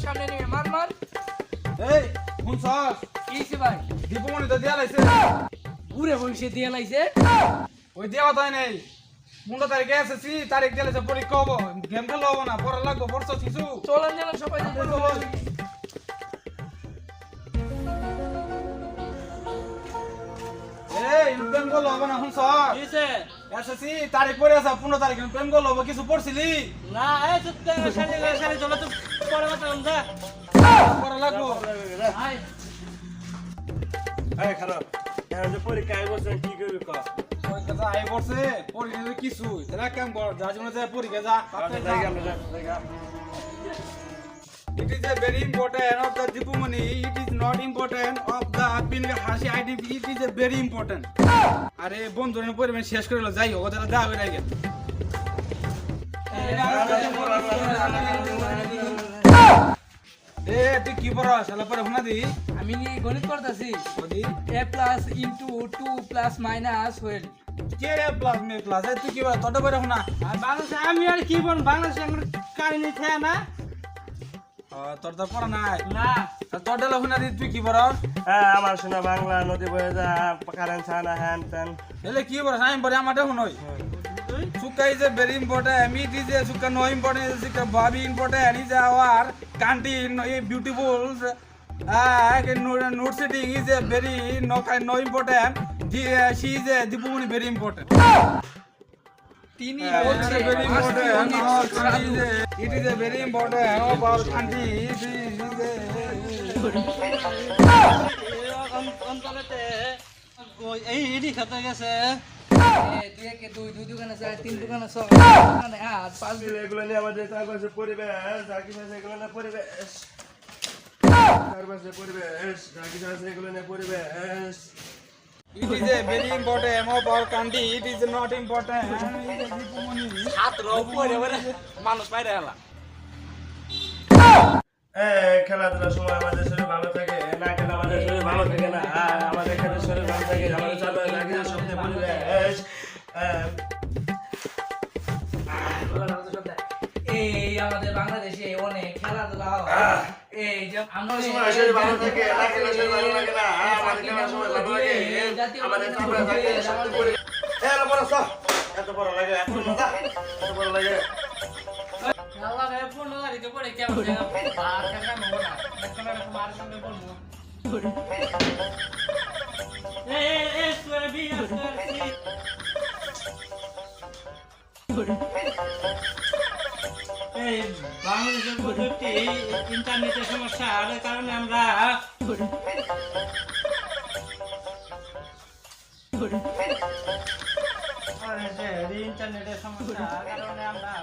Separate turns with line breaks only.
সামনে নিয়ে মার মার।
এই শুনছস
কি হইছে ভাই?
দীপমণি তো দিয়া লাইছে
ঘুরে বসে দিয়ে লাইছে।
ওই দেওয়া তাই নাই 15 তারিখে এসেছি তারিখ দিয়ে লাইছে পরীক্ষা হবো গেম খেলা হবো না পড়া লাগবো পড়ছস কিছু
চলেন যেন সবাই
এই প্রেম করলো হবে না শুনছস
কিছে
এসেছি তারিখ পরে আছে 15 তারিখে প্রেম করলো হবে কিছু পড়ছিলি
না এই চুপতে সারি চলে তো পরে কথা বলতে।
পড়া লাগবো
আয়
এই খারাপ এখন যে পরীক্ষা আই বলছেন কি করবি ক
পরীক্ষা যা আই পড়ছে পরীক্ষা কিছু তাহলে কাম কর যা জীবনে যা পরীক্ষা যা
জায়গা আমরা জায়গা
It is a very important of the Dipumani. It is not important of the Abin Hashi IDP. It is a very important. আরে বন্ধুরা পরিমাণ শেষ করে যাই হোক তাহলে দেওয়া হয়ে গেল এ তুই কি পড়া শালা পরে শোনা দি
আমি গণিত করতেছি।
ওদি
a plus into 2 plus minus হইল।
কে প্লাস মে প্লাস তুই কি পড়া তোটা পরে শোনা
আর বাংলাদেশে আমি আর কি বল বাংলাদেশে আমার কাহিনী থাকে না।
তোর তো পড়া নাই
না
তোটা শোনা দি তুই কি পড়া
হ্যাঁ আমার শোনা বাংলা নদী বয়ে যা কারেন্ট ছানা হ্যান ত্যান
এলে কি পড়া আমি পড়ে আমারটা শুনই Sukha is a very important. Meat is a sukha no important. Is a very important. Is our country beautiful. Note setting is a very no important. She is a Dipumani very important.
তিনি
It is very important. Our country is it is a very important of our country. It
অন্তরেতে এই ED খেতে গেছে। তুই একে দুই দোকান আছে তিন দোকান আছে দোকানে আট পাঁচ
এগুলো নিয়ে আমাদের চারপাশে পরিবেশ জাকি আছে এগুলো নিয়ে পরিবেশ চারপাশে পরিবেশ জাকি আছে এগুলো নিয়ে পরিবেশ
is a very important of our country. It is not important. It is a Dipumani.
হাত রও পড়ে পড়ে মানুষ বাইরে এলা।
খেলাধুলার সময় আমাদের শরীর ভালো থাকে না খেলে আমাদের শরীর ভালো থাকে না আমাদের খেলে শরীর ভালো থাকে আমাদের চারপাশে জাকি সবচেয়ে পরিবেশ
এই আমাদের বাংলাদেশে অনেক খেলাধুলা হয়। এই যে আমরা
শরীর ভালো থাকে না খেলে শরীর ভালো লাগে না আমাদের খেলার সময় ভালো লাগে আমাদের চারপাশে জাকি সবচেয়ে পরিবেশ এত বড় লাগে এত মজা এত বড় লাগে
আল্লাহ রে পূর্ণ গাড়িতে পড়ে কেমন জায়গা পার খেলা নেব না একটা না মার সামনে বলবো এই সুরে বি এই বাংলাদেশের প্রযুক্তি ইন্টারনেটের সমস্যার কারণে আমরা ইন্টারনেটের সমস্যার কারণে আমরা